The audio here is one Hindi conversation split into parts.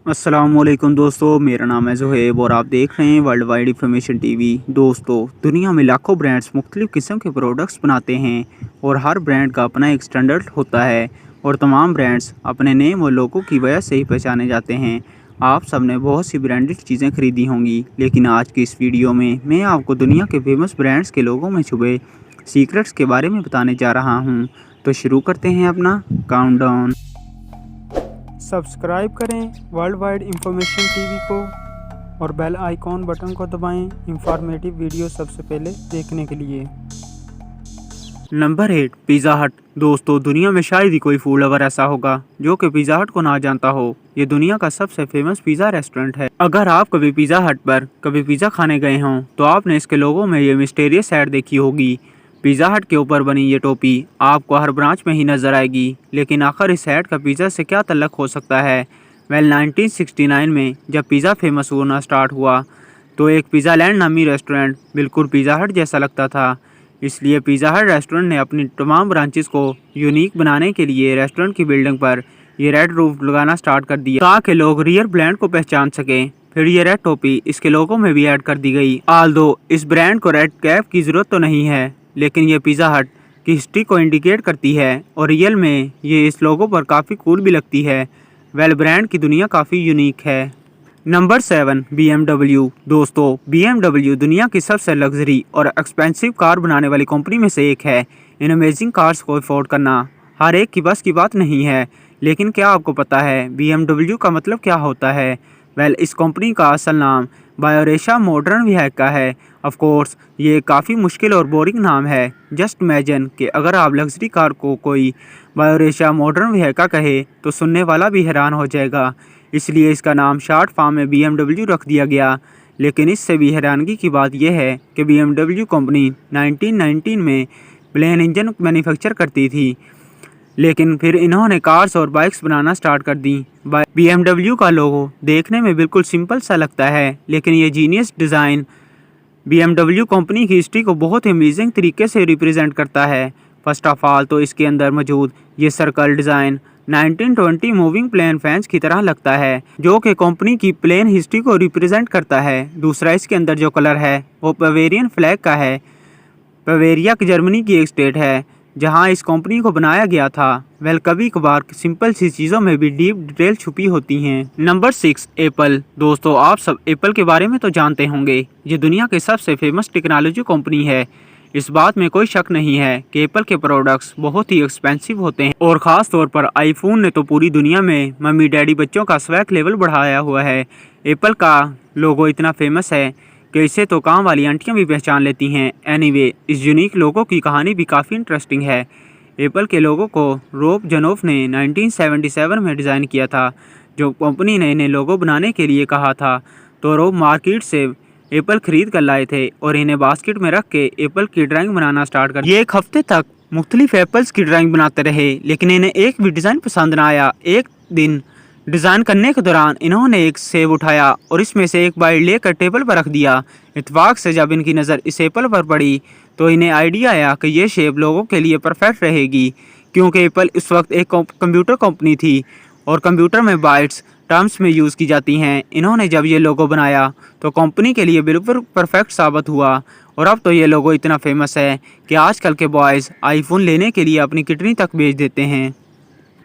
अस्सलामुअलैकुम दोस्तों, मेरा नाम है ज़ुहैब और आप देख रहे हैं वर्ल्ड वाइड इंफॉर्मेशन टीवी। दोस्तों, दुनिया में लाखों ब्रांड्स मुख्तलिफ़ किस्म के प्रोडक्ट्स बनाते हैं और हर ब्रांड का अपना एक स्टैंडर्ड होता है और तमाम ब्रांड्स अपने नेम और लोगों की वजह से ही पहचाने जाते हैं। आप सब ने बहुत सी ब्रांडेड चीज़ें खरीदी होंगी, लेकिन आज की इस वीडियो में मैं आपको दुनिया के फेमस ब्रांड्स के लोगों में छुपे सीक्रेट्स के बारे में बताने जा रहा हूँ। तो शुरू करते हैं अपना काउंटडाउन। सब्सक्राइब करें वर्ल्ड वाइड इंफॉर्मेशन टीवी को और बेल आइकॉन बटन को दबाएं इंफॉर्मेटिव वीडियो सबसे पहले देखने के लिए। नंबर 8, पिज़्ज़ा हट। दोस्तों, दुनिया में शायद ही कोई फूड लवर ऐसा होगा जो कि पिज़्ज़ा हट को ना जानता हो। ये दुनिया का सबसे फेमस पिज़्ज़ा रेस्टोरेंट है। अगर आप कभी पिज़्ज़ा हट पर कभी पिज़्ज़ा खाने गए हों तो आपने इसके लोगों में ये मिस्टीरियस ऐड देखी होगी। पिज़्ज़ा हट के ऊपर बनी ये टोपी आपको हर ब्रांच में ही नज़र आएगी, लेकिन आखिर इस ऐड का पिज़्ज़ा से क्या तल्लुक़ हो सकता है? 1969 में जब पिज़्ज़ा फेमस होना स्टार्ट हुआ तो एक पिज़्ज़ा लैंड नामी रेस्टोरेंट बिल्कुल पिज़्ज़ा हट जैसा लगता था। इसलिए पिज़्ज़ा हट रेस्टोरेंट ने अपनी तमाम ब्रांचेस को यूनिक बनाने के लिए रेस्टोरेंट की बिल्डिंग पर ये रेड रूफ लगाना स्टार्ट कर दिया ताकि लोग रियल ब्रांड को पहचान सकें। फिर ये रेड टोपी इसके लोगों में भी ऐड कर दी गई। आल्दो इस ब्रांड को रेड कैप की ज़रूरत तो नहीं है, लेकिन ये पिज़्ज़ा हट की हिस्ट्री को इंडिकेट करती है और रियल में ये इस लोगों पर काफ़ी कूल भी लगती है। ब्रांड की दुनिया काफ़ी यूनिक है। Number 7, BMW। दोस्तों, BMW दुनिया की सबसे लग्जरी और एक्सपेंसिव कार बनाने वाली कंपनी में से एक है। इन अमेजिंग कार्स को अफोर्ड करना हर एक की बस की बात नहीं है, लेकिन क्या आपको पता है BMW का मतलब क्या होता है? इस कंपनी का असल नाम बायोरेशा मॉडर्न व्हीकल है। ऑफ कोर्स ये काफ़ी मुश्किल और बोरिंग नाम है। जस्ट इमेजिन कि अगर आप लग्जरी कार को कोई बायोरेशा मॉडर्न व्हीकल कहे तो सुनने वाला भी हैरान हो जाएगा। इसलिए इसका नाम शॉर्ट फॉर्म में BMW रख दिया गया। लेकिन इससे भी हैरानगी की बात यह है कि BMW कंपनी 1919 में प्लेन इंजन मैन्युफैक्चर करती थी, लेकिन फिर इन्होंने कार्स और बाइक्स बनाना स्टार्ट कर दी। BMW का लोगो देखने में बिल्कुल सिंपल सा लगता है, लेकिन ये जीनियस डिज़ाइन BMW कंपनी की हिस्ट्री को बहुत ही अमेजिंग तरीके से रिप्रेजेंट करता है। फर्स्ट ऑफ ऑल तो इसके अंदर मौजूद ये circle design 1920 moving plane fans की तरह लगता है, जो कि कंपनी की प्लेन हिस्ट्री को रिप्रेजेंट करता है। दूसरा, इसके अंदर जो कलर है वो बवेरियन फ्लैग का है। बवेरिया जर्मनी की एक स्टेट है जहां इस कंपनी को बनाया गया था। कभी कभार सिंपल सी चीज़ों में भी डीप डिटेल छुपी होती हैं। Number 6, Apple. दोस्तों, आप सब एप्पल के बारे में तो जानते होंगे। ये दुनिया के सबसे फेमस टेक्नोलॉजी कंपनी है। इस बात में कोई शक नहीं है कि एप्पल के प्रोडक्ट्स बहुत ही एक्सपेंसिव होते हैं और ख़ास तौर पर आईफोन ने तो पूरी दुनिया में मम्मी डैडी बच्चों का स्वैग लेवल बढ़ाया हुआ है। एप्पल का लोगो इतना फेमस है कि इसे तो काम वाली आंटियां भी पहचान लेती हैं। एनीवे, इस यूनिक लोगो की कहानी भी काफ़ी इंटरेस्टिंग है। एप्पल के लोगो को रोब जनोफ ने 1977 में डिज़ाइन किया था। जो कंपनी ने इन्हें लोगो बनाने के लिए कहा था तो रोब मार्केट से एप्पल खरीद कर लाए थे और इन्हें बास्केट में रख के एप्पल की ड्राइंग बनाना स्टार्ट कर। ये एक हफ्ते तक मुख्तलिफ एप्पल्स की ड्राइंग बनाते रहे, लेकिन इन्हें एक भी डिज़ाइन पसंद ना आया। एक दिन डिज़ाइन करने के दौरान इन्होंने एक सेब उठाया और इसमें से एक बाइट लेकर टेबल पर रख दिया। इत्तेफाक से जब इनकी नज़र इस एप्पल पर पड़ी तो इन्हें आइडिया आया कि ये शेप लोगों के लिए परफेक्ट रहेगी, क्योंकि एप्पल इस वक्त एक कंप्यूटर कंपनी थी और कंप्यूटर में बाइट्स टर्म्स में यूज़ की जाती हैं। इन्होंने जब ये लोगो बनाया तो कंपनी के लिए बिल्कुल परफेक्ट साबित हुआ और अब तो ये लोगो इतना फेमस है कि आजकल के बॉयज़ आईफोन लेने के लिए अपनी किडनी तक बेच देते हैं।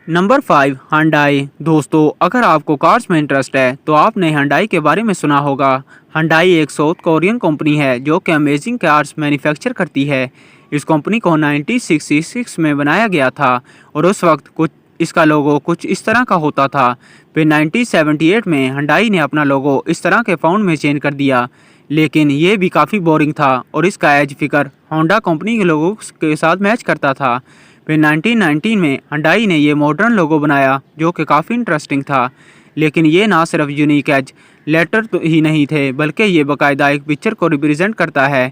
Number 5, Hyundai. दोस्तों, अगर आपको कार्स में इंटरेस्ट है तो आपने हुंडई के बारे में सुना होगा। हुंडई एक साउथ कोरियन कंपनी है जो कि अमेजिंग कार्स मैन्युफैक्चर करती है। इस कंपनी को 1966 में बनाया गया था और उस वक्त कुछ इसका लोगो कुछ इस तरह का होता था। फिर 1978 में हुंडई ने अपना लोगो इस तरह के फ़ॉन्ट में चेंज कर दिया, लेकिन ये भी काफ़ी बोरिंग था और इसका एज फिगर होंडा कंपनी के लोगों के साथ मैच करता था। फिर 1919 में हुंडई ने ये मॉडर्न लोगो बनाया जो कि काफ़ी इंटरेस्टिंग था, लेकिन ये ना सिर्फ यूनिक एज लेटर तो ही नहीं थे, बल्कि ये बाकायदा एक पिक्चर को रिप्रेजेंट करता है।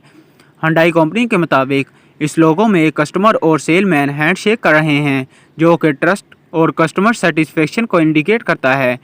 हुंडई कंपनी के मुताबिक इस लोगो में एक कस्टमर और सेलमैन हैंडशेक कर रहे हैं, जो कि ट्रस्ट और कस्टमर सेटिस्फेक्शन को इंडिकेट करता है।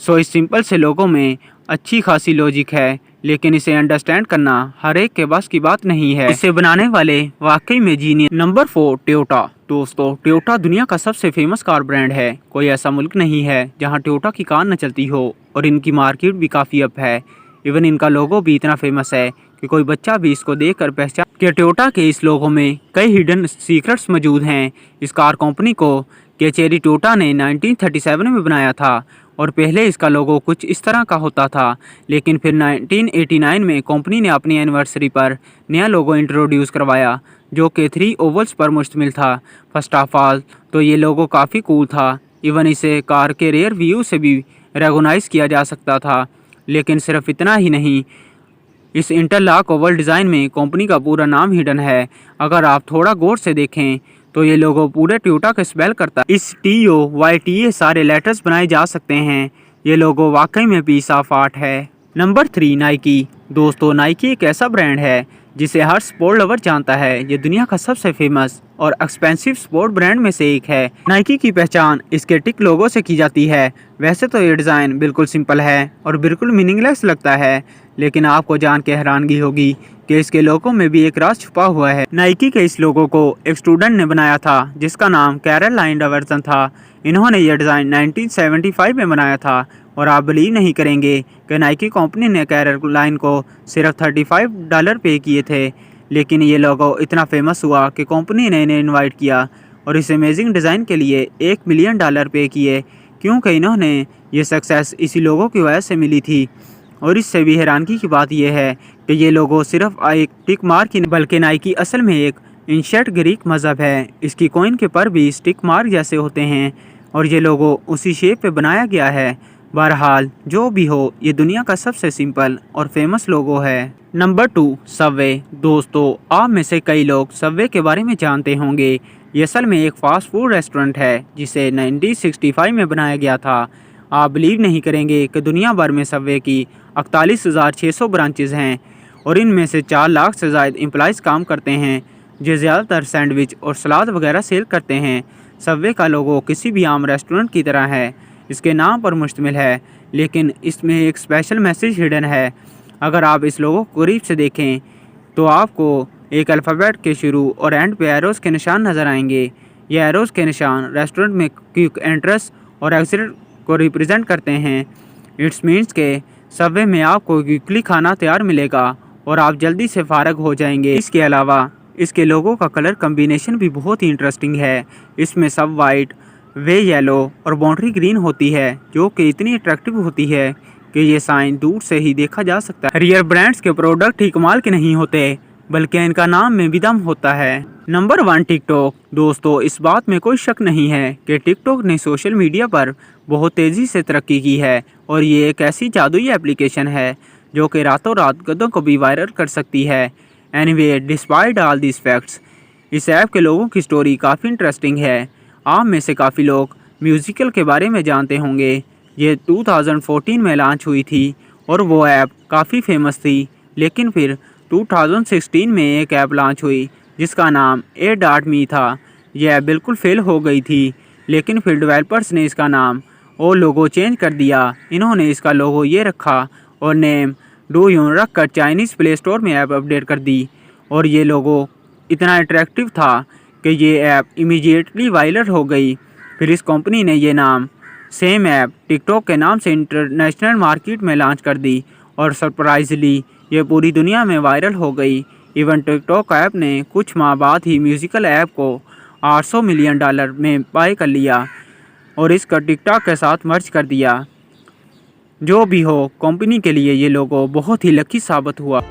सो इस सिंपल से लोगों में अच्छी खासी लॉजिक है। लेकिन इसे अंडरस्टैंड करना हर एक के बस की बात नहीं है। इसे बनाने वाले वाकई में जीनियस। Number 4 Toyota. दोस्तों, टोयोटा दुनिया का सबसे फेमस कार ब्रांड है। कोई ऐसा मुल्क नहीं है जहां टोयोटा की कार न चलती हो और इनकी मार्केट भी काफ़ी अप है। इवन इनका लोगो भी इतना फेमस है कि कोई बच्चा भी इसको देखकर पहचान कि टोयोटा के इस लोगो में कई हिडन सीक्रेट्स मौजूद हैं। इस कार कंपनी को केचेरी टोयोटा ने 1937 में बनाया था और पहले इसका लोगो कुछ इस तरह का होता था, लेकिन फिर 1989 में कंपनी ने अपनी एनिवर्सरी पर नया लोगो इंट्रोड्यूस करवाया जो कि 3 ओवल्स पर मुश्तमिल था। फर्स्ट ऑफ ऑल तो ये लोगो काफ़ी कूल था। इवन इसे कार के रेयर व्यू से भी रेगोनाइज किया जा सकता था। लेकिन सिर्फ इतना ही नहीं, इस इंटरलॉक ओवल डिज़ाइन में कंपनी का पूरा नाम हिडन है। अगर आप थोड़ा गौर से देखें तो ये लोगो पूरे टोयोटा का स्पेल करता है। इस TOYTA सारे लेटर्स बनाए जा सकते हैं। ये लोगो वाकई में पीस ऑफ आर्ट है। Number 3 Nike. दोस्तों, नाइकी एक ऐसा ब्रांड है जिसे हर स्पोर्ट लवर जानता है। ये दुनिया का सबसे फेमस और एक्सपेंसिव स्पोर्ट ब्रांड में से एक है। नाइकी की पहचान इसके टिक लोगो से की जाती है। वैसे तो ये डिज़ाइन बिल्कुल सिंपल है और बिल्कुल मीनिंगलेस लगता है, लेकिन आपको जान के हैरानगी होगी कि इसके लोगो में भी एक राज छुपा हुआ है। नाइकी के इस लोगो को एक स्टूडेंट ने बनाया था जिसका नाम कैरोलाइन डायवर्सन था। इन्होंने यह डिज़ाइन 1975 में बनाया था और आप बिलीव नहीं करेंगे कि नाइकी कंपनी ने कैरोलाइन को सिर्फ $35 पे किए थे। लेकिन ये लोगो इतना फेमस हुआ कि कंपनी ने इन्हें इनवाइट किया और इस अमेजिंग डिज़ाइन के लिए $1 मिलियन पे किए, क्योंकि इन्होंने ये सक्सेस इसी लोगों की वजह से मिली थी। और इससे भी हैरानगी की बात यह है कि ये लोगो सिर्फ एक टिक मार्क ही नहीं, बल्कि नाइकी असल में एक एंशिएंट ग्रीक मज़हब है। इसकी कॉइन के पर भी स्टिक मार्क जैसे होते हैं और ये लोगो उसी शेप पे बनाया गया है। बहरहाल जो भी हो, ये दुनिया का सबसे सिंपल और फेमस लोगो है। Number 2 Subway. दोस्तों, आप में से कई लोग सबवे के बारे में जानते होंगे। ये असल में एक फास्ट फूड रेस्टोरेंट है जिसे 1965 में बनाया गया था। आप बिलीव नहीं करेंगे कि दुनिया भर में सबवे की 48,600 ब्रांचेज़ हैं और इनमें से 4 लाख से ज़्यादा एम्प्लॉइज़ काम करते हैं जो ज़्यादातर सैंडविच और सलाद वगैरह सेल करते हैं। सबवे का लोगो किसी भी आम रेस्टोरेंट की तरह है, इसके नाम पर मुश्तमिल है, लेकिन इसमें एक स्पेशल मैसेज हिडन है। अगर आप इस लोगो को करीब से देखें तो आपको एक अल्फ़ाबेट के शुरू और एंड पे एरोज़ के निशान नज़र आएंगे। ये एरोज़ के निशान रेस्टोरेंट में क्विक एंट्रेंस और एग्जिट को रिप्रेजेंट करते हैं। इट्स मीन्स के सबवे में आपको क्विकली खाना तैयार मिलेगा और आप जल्दी से फारग हो जाएंगे। इसके अलावा इसके लोगों का कलर कम्बिनेशन भी बहुत ही इंटरेस्टिंग है। इसमें सब वाइट, वे येलो और बाउंड्री ग्रीन होती है जो कि इतनी अट्रैक्टिव होती है कि ये साइन दूर से ही देखा जा सकता है। रियर ब्रांड्स के प्रोडक्ट ही कमाल के नहीं होते, बल्कि इनका नाम में भी दम होता है। Number 1 TikTok. दोस्तों, इस बात में कोई शक नहीं है कि टिकटॉक ने सोशल मीडिया पर बहुत तेज़ी से तरक्की की है और ये एक ऐसी जादुई एप्लीकेशन है जो कि रातों रात गधों को भी वायरल कर सकती है। Anyway, despite all this facts, इस ऐप के लोगों की स्टोरी काफ़ी इंटरेस्टिंग है। आप में से काफ़ी लोग म्यूज़िकल के बारे में जानते होंगे। ये 2014 में लॉन्च हुई थी और वो ऐप काफ़ी फेमस थी, लेकिन फिर 2016 में एक ऐप लॉन्च हुई जिसका नाम A.me था। यह ऐप बिल्कुल फेल हो गई थी, लेकिन फिर डेवलपर्स ने इसका नाम और लोगो चेंज कर दिया। इन्होंने इसका लोगो ये रखा और नेम डू यून रख कर चाइनीज़ प्ले स्टोर में ऐप अपडेट कर दी और ये लोगो इतना अट्रैक्टिव था कि ये ऐप इमीडिएटली वायरल हो गई। फिर इस कंपनी ने ये नाम सेम ऐप टिकटॉक के नाम से इंटरनेशनल मार्केट में लॉन्च कर दी और सरप्राइजली ये पूरी दुनिया में वायरल हो गई। इवन टिकटॉक ऐप ने कुछ माह बाद ही म्यूज़िकल ऐप को $800 मिलियन में बाय कर लिया और इसका टिकटॉक के साथ मर्ज कर दिया। जो भी हो, कंपनी के लिए ये लोगो बहुत ही लकी साबित हुआ।